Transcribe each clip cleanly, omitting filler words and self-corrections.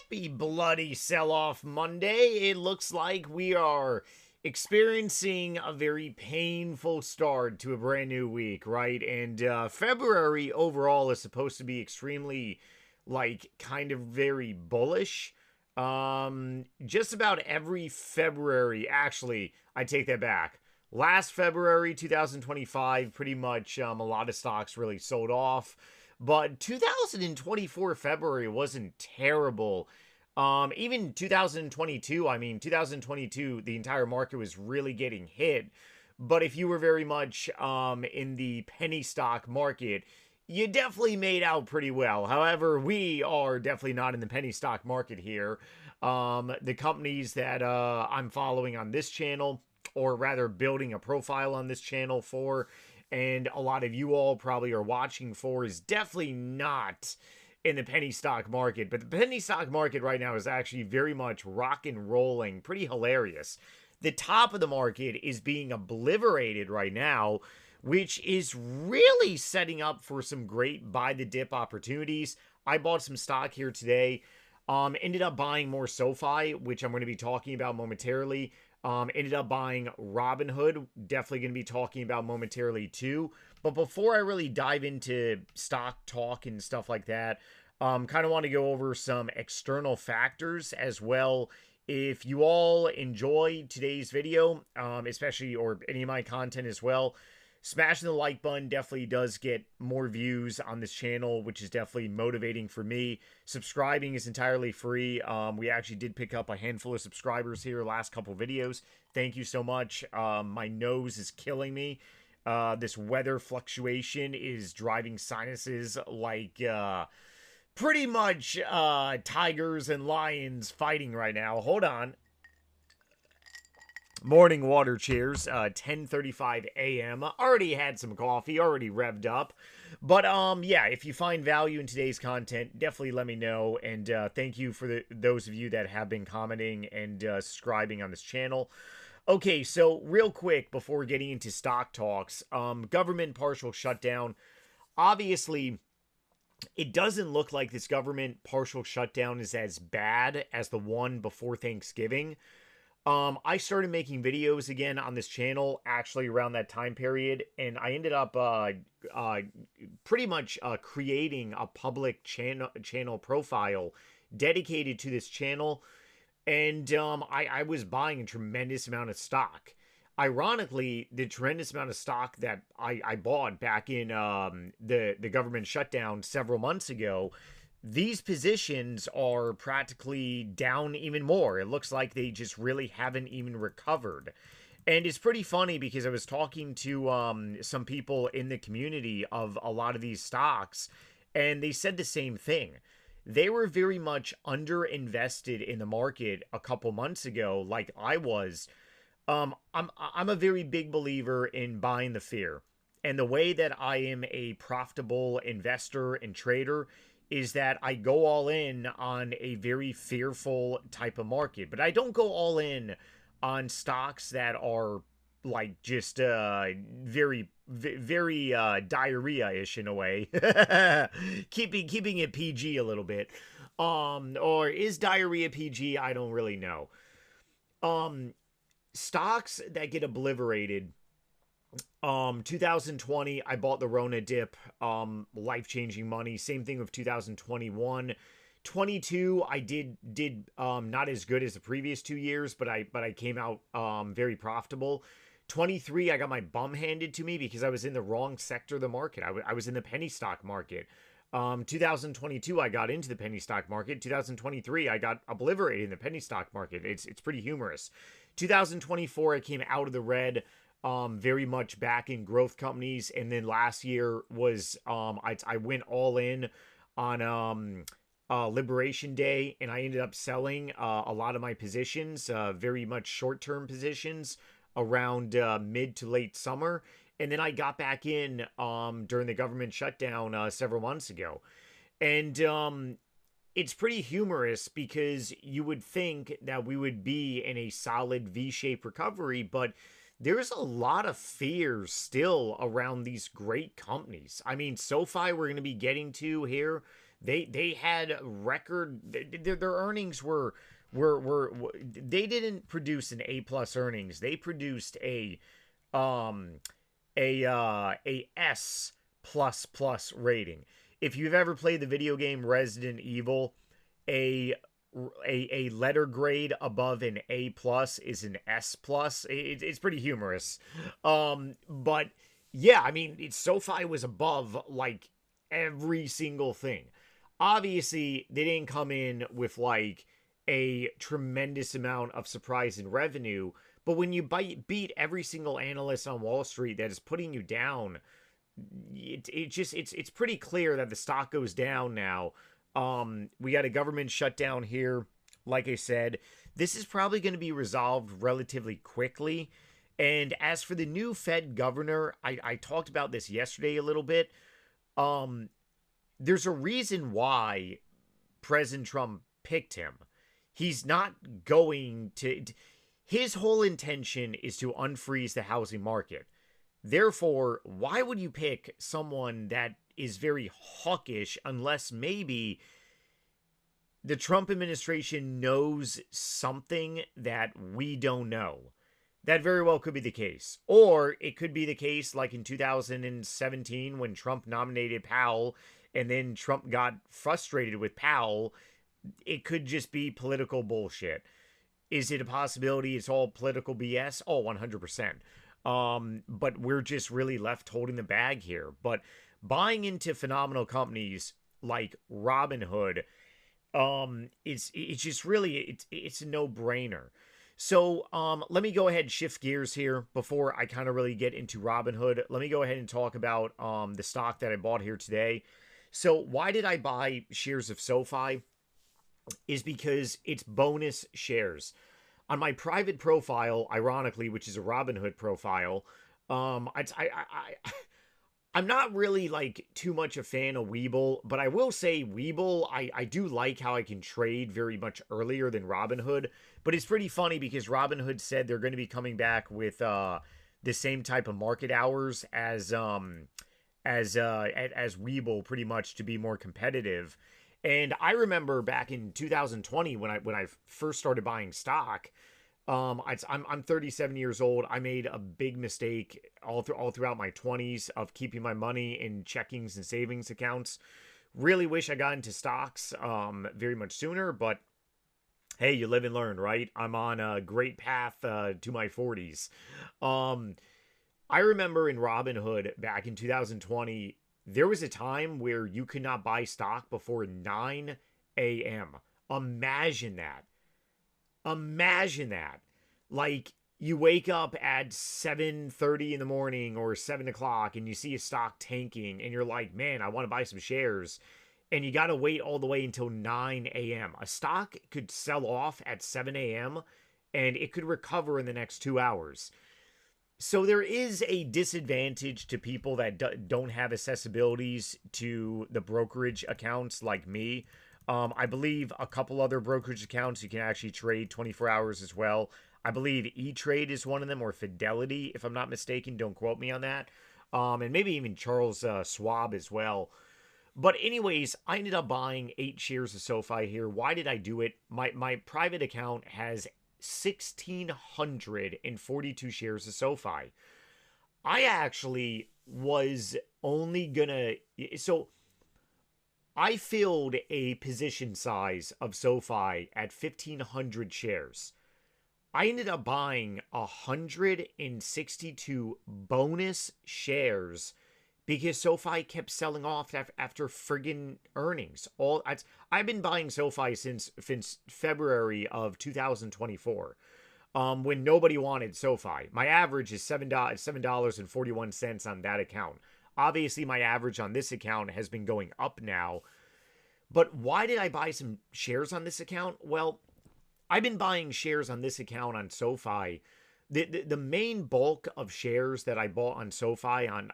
Happy bloody sell-off Monday. It looks like we are experiencing a very painful start to a brand new week, right? And February overall is supposed to be extremely, kind of very bullish. Just about every February, actually, I take that back. Last February 2025, pretty much a lot of stocks really sold off. But 2024 February wasn't terrible. Even 2022, 2022, the entire market was really getting hit. But if you were very much in the penny stock market, you definitely made out pretty well. However, we are definitely not in the penny stock market here. The companies that I'm following on this channel, or rather building a profile on this channel for, and a lot of you all probably are watching for, is definitely not in the penny stock market. But the penny stock market right now is actually very much rock and rolling, pretty hilarious. The top of the market is being obliterated right now, which is really setting up for some great buy the dip opportunities. I bought some stock here today. Ended up buying more SoFi, which I'm going to be talking about momentarily. Ended up buying Robinhood, definitely going to be talking about momentarily too. But before I really dive into stock talk and stuff like that, kind of want to go over some external factors as well. If you all enjoy today's video, especially, or any of my content as well, smashing the like button definitely does get more views on this channel, which is definitely motivating for me. Subscribing is entirely free. We actually did pick up a handful of subscribers here last couple videos. Thank you so much. My nose is killing me. This weather fluctuation is driving sinuses like pretty much tigers and lions fighting right now. Hold on. Morning water cheers, 10:35 a.m. Already had some coffee, already revved up. But yeah, if you find value in today's content, definitely let me know. And thank you for those of you that have been commenting and subscribing on this channel. Okay, so real quick before getting into stock talks, government partial shutdown. Obviously, it doesn't look like this government partial shutdown is as bad as the one before Thanksgiving. I started making videos again on this channel actually around that time period, and I ended up pretty much creating a public channel profile dedicated to this channel, and I was buying a tremendous amount of stock. Ironically, the tremendous amount of stock that I bought back in the government shutdown several months ago, these positions are practically down even more. It looks like they just really haven't even recovered. And it's pretty funny because I was talking to some people in the community of a lot of these stocks, and they said the same thing. They were very much underinvested in the market a couple months ago, like I was. I'm a very big believer in buying the fear. And the way that I am a profitable investor and trader is that I go all in on a very fearful type of market. But I don't go all in on stocks that are like just very diarrhea-ish in a way. keeping it PG a little bit. Or is diarrhea PG? I don't really know. Stocks that get obliterated. 2020, I bought the Rona dip, life-changing money. Same thing with 2021. 22, I did not as good as the previous 2 years, but I came out very profitable. 23, I got my bum handed to me because I was in the wrong sector of the market. I was in the penny stock market. 2022, I got into the penny stock market. 2023, I got obliterated in the penny stock market. It's pretty humorous. 2024, I came out of the red. Very much back in growth companies, and then last year was I went all in on Liberation Day, and I ended up selling a lot of my positions, very much short-term positions around mid to late summer, and then I got back in during the government shutdown several months ago. And it's pretty humorous because you would think that we would be in a solid V-shaped recovery, but there's a lot of fear still around these great companies. I mean, SoFi we're going to be getting to here. They had record. Their earnings were they didn't produce an A plus earnings. They produced um a S plus plus rating. If you've ever played the video game Resident Evil, a a letter grade above an A plus is an S plus. It's pretty humorous. But yeah, I mean, SoFi was above like every single thing. Obviously, they didn't come in with like a tremendous amount of surprise in revenue, but when you beat every single analyst on Wall Street that is putting you down, it's pretty clear that the stock goes down now. We got a government shutdown here. Like I said, this is probably going to be resolved relatively quickly. And as for the new Fed governor, I talked about this yesterday a little bit. There's a reason why President Trump picked him. He's not going to. His whole intention is to unfreeze the housing market. Therefore, why would you pick someone that is very hawkish unless maybe the Trump administration knows something that we don't know? That very well could be the case. Or it could be the case like in 2017 when Trump nominated Powell and then Trump got frustrated with Powell. It could just be political bullshit. Is it a possibility it's all political BS? Oh, 100%. But we're just really left holding the bag here. But buying into phenomenal companies like Robinhood, it's just really, it's a no-brainer. So let me go ahead and shift gears here before I kind of really get into Robinhood. Let me go ahead and talk about the stock that I bought here today. So why did I buy shares of SoFi? Is because it's bonus shares. On my private profile, ironically, which is a Robinhood profile, I'm not really like too much a fan of Webull, but I will say Webull, I do like how I can trade very much earlier than Robinhood. But it's pretty funny because Robinhood said they're going to be coming back with the same type of market hours as Webull, pretty much to be more competitive. And I remember back in 2020 when I first started buying stock. I'm 37 years old. I made a big mistake all throughout my 20s of keeping my money in checkings and savings accounts. Really wish I got into stocks very much sooner, but hey, you live and learn, right? I'm on a great path to my 40s. I remember in Robinhood back in 2020. There was a time where you could not buy stock before 9 a.m. Imagine that. Imagine that. Like, you wake up at 7:30 in the morning or 7 o'clock and you see a stock tanking and you're like, man, I want to buy some shares. And you got to wait all the way until 9 a.m. A stock could sell off at 7 a.m. and it could recover in the next 2 hours. So there is a disadvantage to people that don't have accessibilities to the brokerage accounts like me. I believe a couple other brokerage accounts you can actually trade 24 hours as well. I believe E-Trade is one of them, or Fidelity, if I'm not mistaken. Don't quote me on that. And maybe even Charles Schwab as well. But anyways, I ended up buying 8 shares of SoFi here. Why did I do it? My private account has 1,642 shares of SoFi. I actually was only gonna, so I filled a position size of SoFi at 1,500 shares. I ended up buying 162 bonus shares because SoFi kept selling off after friggin' earnings. I've been buying SoFi since February of 2024, when nobody wanted SoFi. My average is $7.41 on that account. Obviously, my average on this account has been going up now. But why did I buy some shares on this account? Well, I've been buying shares on this account on SoFi. The main bulk of shares that I bought on SoFi on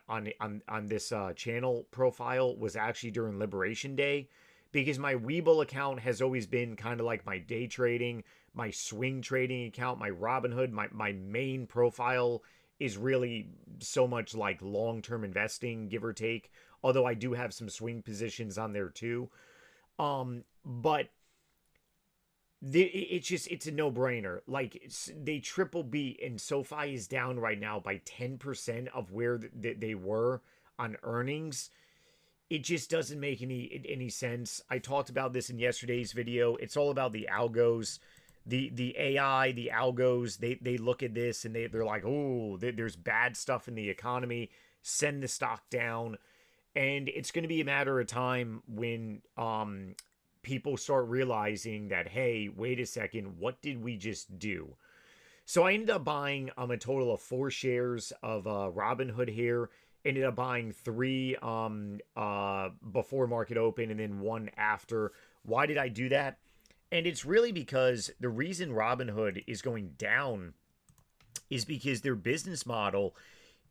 this channel profile was actually during Liberation Day, because my Webull account has always been kind of like my day trading, my swing trading account, my Robinhood. My main profile is really so much like long-term investing, give or take, although I do have some swing positions on there too. But it's a no-brainer. Like, they triple beat, and SoFi is down right now by 10% of where they were on earnings. It just doesn't make any sense. I talked about this in yesterday's video. It's all about the algos. The AI, the algos, they look at this and they're like, oh, there's bad stuff in the economy. Send the stock down. And it's going to be a matter of time when people start realizing that, hey, wait a second, what did we just do? So I ended up buying a total of 4 shares of Robinhood here. Ended up buying 3 before market open and then 1 after. Why did I do that? And it's really because the reason Robinhood is going down is because their business model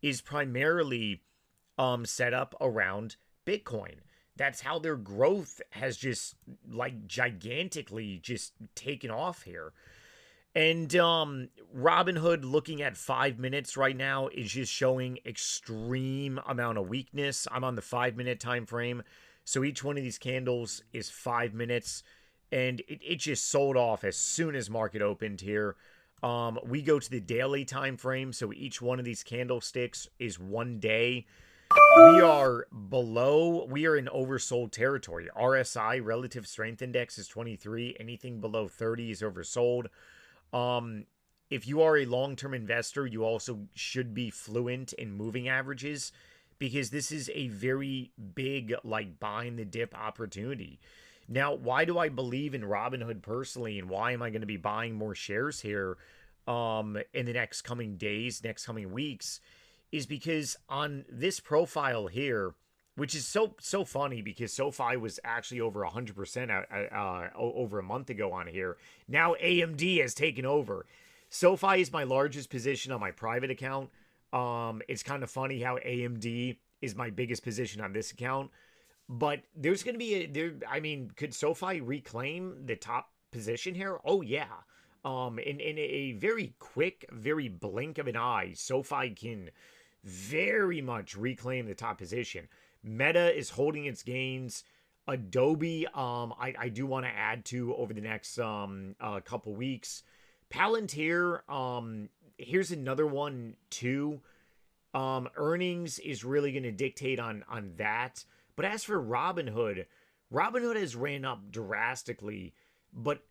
is primarily set up around Bitcoin. That's how their growth has just like gigantically just taken off here. And Robinhood, looking at 5 minutes right now, is just showing extreme amount of weakness. I'm on the 5-minute time frame. So each one of these candles is 5 minutes. And it just sold off as soon as market opened here. We go to the daily time frame. So each one of these candlesticks is 1 day. We are in oversold territory. RSI, Relative Strength Index, is 23. Anything below 30 is oversold. If you are a long-term investor, you also should be fluent in moving averages, because this is a very big, like, buying the dip opportunity. Now, why do I believe in Robinhood personally, and why am I going to be buying more shares here in the next coming days, next coming weeks, is because on this profile here, which is so funny because SoFi was actually over 100% over a month ago on here. Now AMD has taken over. SoFi is my largest position on my private account. It's kind of funny how AMD is my biggest position on this account. But there's going to be could SoFi reclaim the top position here? Oh, yeah. In a very quick, very blink of an eye, SoFi can very much reclaim the top position. Meta is holding its gains. Adobe, I do want to add to over the next couple weeks. Palantir, here's another one too. Earnings is really going to dictate on that. But as for Robinhood, Robinhood has ran up drastically, but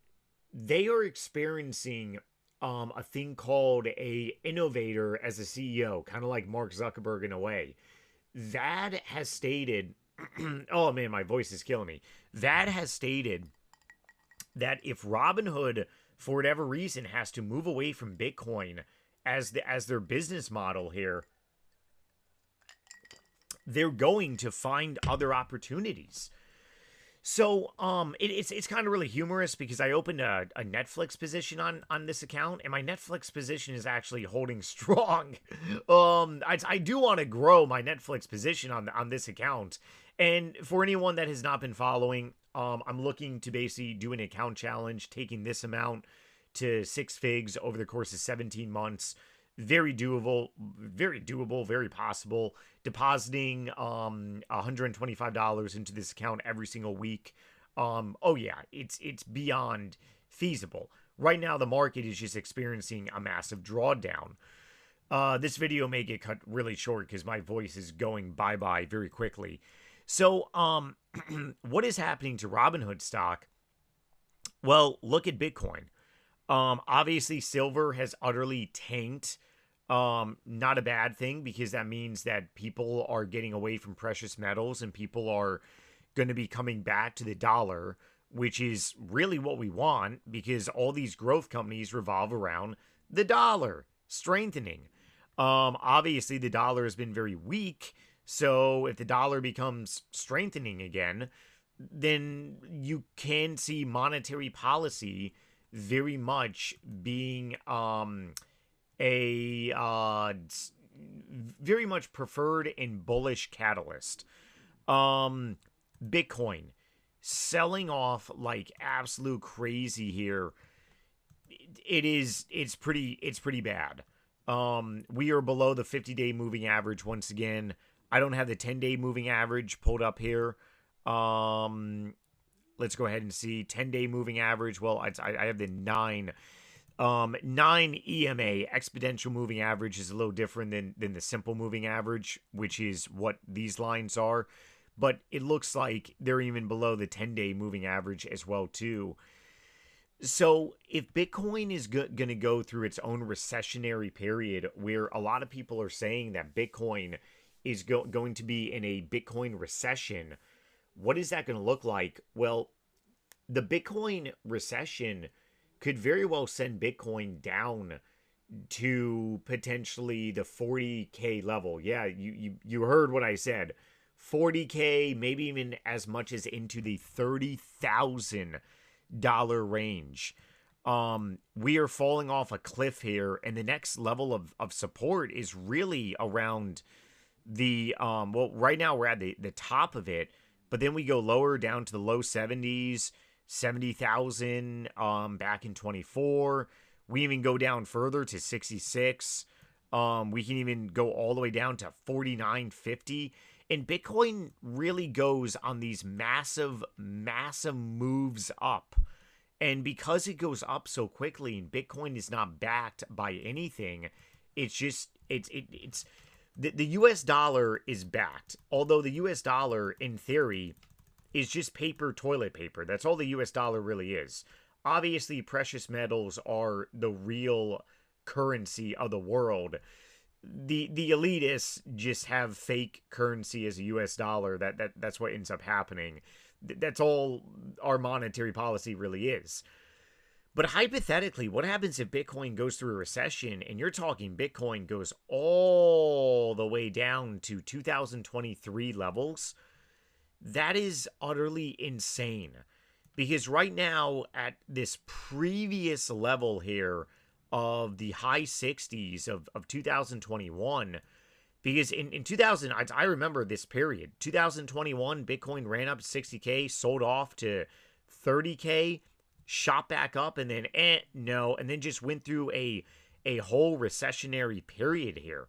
they are experiencing a thing called a innovator as a CEO, kind of like Mark Zuckerberg in a way. That has stated, oh man, my voice is killing me. That has stated that if Robinhood, for whatever reason, has to move away from Bitcoin as their business model here, they're going to find other opportunities. So it's kind of really humorous because I opened a Netflix position on this account, and my Netflix position is actually holding strong. I do want to grow my Netflix position on this account. And for anyone that has not been following, I'm looking to basically do an account challenge, taking this amount to 6 figs over the course of 17 months. Very doable, very possible. Depositing $125 into this account every single week. Oh yeah, it's beyond feasible. Right now, the market is just experiencing a massive drawdown. This video may get cut really short because my voice is going bye-bye very quickly. So, what is happening to Robinhood stock? Well, look at Bitcoin. Obviously, silver has utterly tanked. Not a bad thing, because that means that people are getting away from precious metals and people are going to be coming back to the dollar, which is really what we want, because all these growth companies revolve around the dollar strengthening. Obviously, the dollar has been very weak. So if the dollar becomes strengthening again, then you can see monetary policy very much being very much preferred and bullish catalyst. Bitcoin selling off like absolute crazy here. It's pretty bad. We are below the 50-day moving average once again. I don't have the 10-day moving average pulled up here. Let's go ahead and see 10-day moving average. Well, I have the 9 EMA, exponential moving average, is a little different than the simple moving average, which is what these lines are. But it looks like they're even below the 10-day moving average as well, too. So if Bitcoin is going to go through its own recessionary period where a lot of people are saying that Bitcoin is going to be in a Bitcoin recession, what is that going to look like? Well, the Bitcoin recession could very well send Bitcoin down to potentially the 40K level. Yeah, you heard what I said. 40K, maybe even as much as into the $30,000 range. We are falling off a cliff here, and the next level of support is really around the well, right now we're at the top of it, but then we go lower down to the low 70s, 70,000 back in 24. We even go down further to 66. We can even go all the way down to 49.50. And Bitcoin really goes on these massive moves up. And because it goes up so quickly and Bitcoin is not backed by anything, it's just, it's the US dollar is backed. Although the US dollar, in theory, is just paper, toilet paper. That's all the US dollar really is. Obviously, precious metals are the real currency of the world. The elitists just have fake currency as a US dollar. That's what ends up happening. That's all our monetary policy really is. But hypothetically, what happens if Bitcoin goes through a recession and you're talking Bitcoin goes all the way down to 2023 levels? That is utterly insane. Because right now, at this previous level here of the high 60s of 2021, because in 2000, I remember this period, 2021, Bitcoin ran up to 60K, sold off to 30K, shot back up, and then no, and then just went through a whole recessionary period here.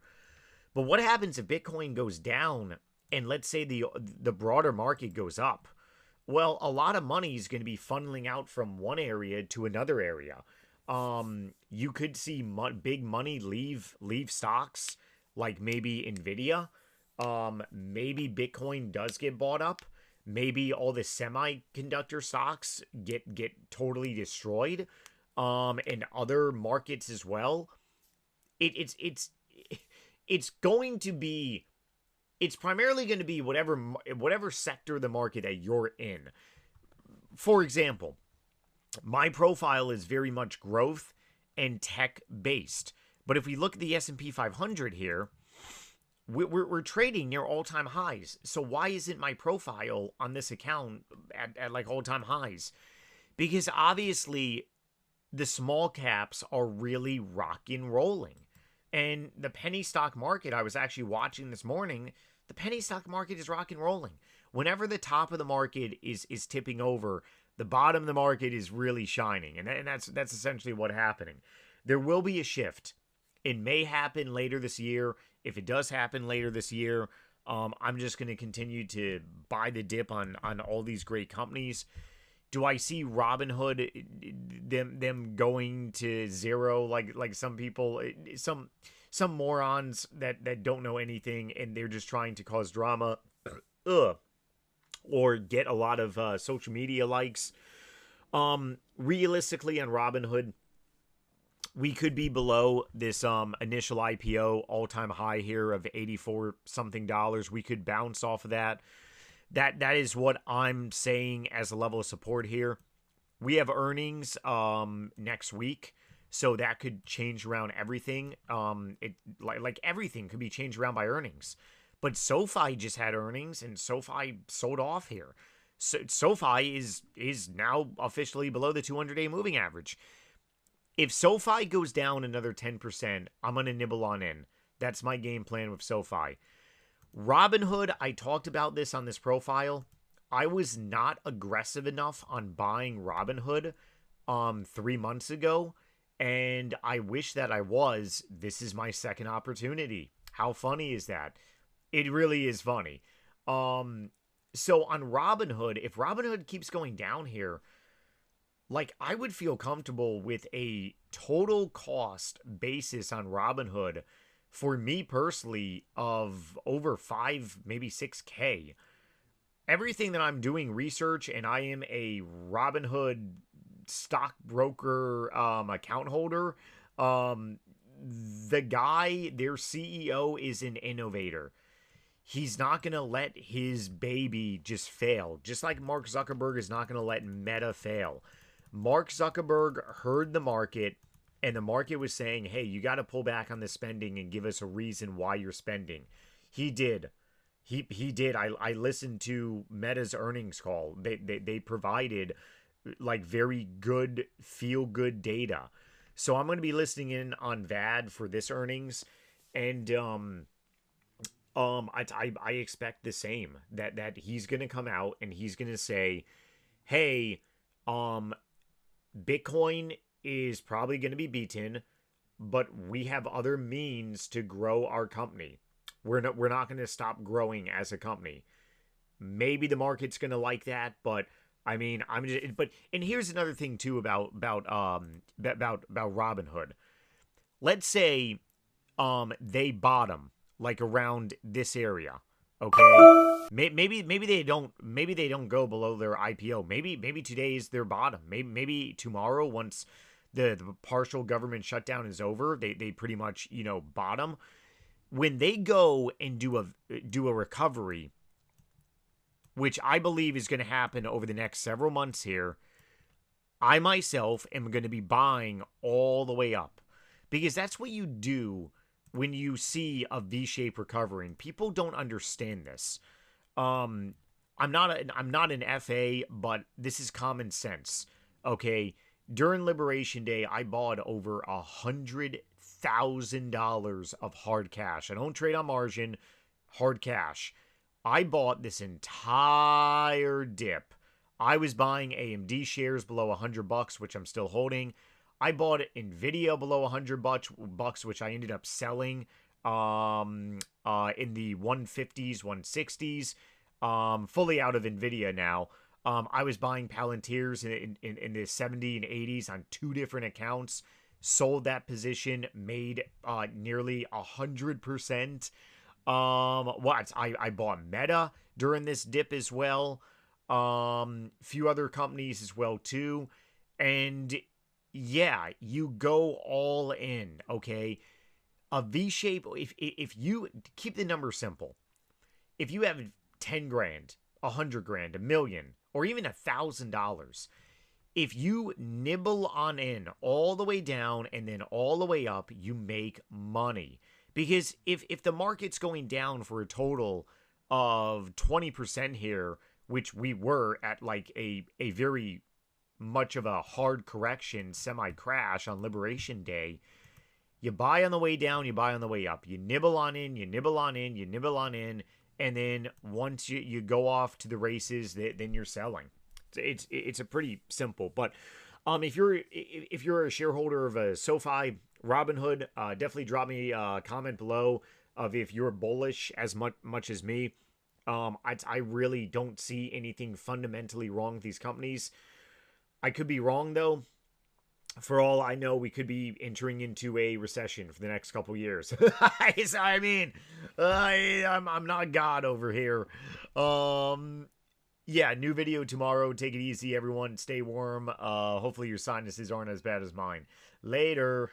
But what happens if Bitcoin goes down and let's say the broader market goes up? Well, a lot of money is going to be funneling out from one area to another area. You could see big money leave stocks like maybe Nvidia. Maybe Bitcoin does get bought up. Maybe all the semiconductor stocks get totally destroyed. And other markets as well. It's going to be. It's primarily going to be whatever sector of the market that you're in. For example, my profile is very much growth and tech based. But if we look at the S&P 500 here, we're trading near all-time highs. So why isn't my profile on this account at like all-time highs? Because obviously the small caps are really rocking rolling. And the penny stock market, I was actually watching this morning, the penny stock market is rock and rolling. Whenever the top of the market is tipping over, the bottom of the market is really shining. And that's essentially what's happening. There will be a shift. It may happen later this year. If it does happen later this year, I'm just going to continue to buy the dip on all these great companies. Do I see Robinhood, them going to zero like some people, some morons that don't know anything and they're just trying to cause drama, or get a lot of social media likes? Realistically, on Robinhood, we could be below this initial IPO all-time high here of 84 something dollars. We could bounce off of that. That is what I'm saying as a level of support here. We have earnings next week, so that could change around everything. Like everything could be changed around by earnings. But SoFi just had earnings, and SoFi sold off here. So SoFi is now officially below the 200-day moving average. If SoFi goes down another 10%, I'm going to nibble on in. That's my game plan with SoFi. Robinhood, I talked about this on this profile. I was not aggressive enough on buying Robinhood 3 months ago, and I wish that I was. This is my second opportunity. How funny is that? It really is funny. So on Robinhood, if Robinhood keeps going down here, like I would feel comfortable with a total cost basis on Robinhood for me personally of over 5, maybe 6K. Everything that I'm doing research, and I am a Robinhood stockbroker account holder. Um, the guy, their CEO, is an innovator. He's not going to let his baby just fail. Just like Mark Zuckerberg is not going to let Meta fail. Mark Zuckerberg heard the market, and the market was saying, hey, you got to pull back on the spending and give us a reason why you're spending. He did. He did. I listened to Meta's earnings call. They provided like very good feel good data. So I'm going to be listening in on VAD for this earnings, and I expect the same, that he's going to come out and he's going to say, hey, Bitcoin is probably going to be beaten, but we have other means to grow our company. We're not going to stop growing as a company. Maybe the market's going to like that, but I mean, and here's another thing too about Robinhood. Let's say they bottom like around this area. Okay, maybe they don't go below their IPO. Maybe today is their bottom. Maybe tomorrow, once the partial government shutdown is over, they pretty much bottom. When they go and do a recovery, which I believe is going to happen over the next several months here, I myself am going to be buying all the way up, because that's what you do when you see a V-shaped recovery. And people don't understand this. I'm not an FA, but this is common sense. Okay, during Liberation Day, I bought over $100,000 of hard cash. I don't trade on margin, hard cash. I bought this entire dip. I was buying AMD shares below $100, which I'm still holding. I bought Nvidia below $100, which I ended up selling in the 150s, 160s. Fully out of Nvidia now. I was buying Palantirs in the 70 and 80s on 2 different accounts. Sold that position, made nearly 100%. I bought Meta during this dip as well. Few other companies as well too. And yeah, you go all in, okay? A V shape, if you keep the number simple, if you have 10 grand, 100 grand, a million, or even $1,000, if you nibble on in all the way down and then all the way up, you make money. Because if the market's going down for a total of 20% here, which we were at like a very much of a hard correction, semi-crash on Liberation Day, you buy on the way down, you buy on the way up. You nibble on in, you nibble on in, you nibble on in, and then once you go off to the races, then you're selling. It's a pretty simple. But if you're a shareholder of a SoFi, Robinhood, definitely drop me a comment below of if you're bullish as much as me. I really don't see anything fundamentally wrong with these companies. I could be wrong, though. For all I know, we could be entering into a recession for the next couple years. I mean, I'm not God over here. Yeah, new video tomorrow. Take it easy, everyone. Stay warm. Hopefully your sinuses aren't as bad as mine. Later.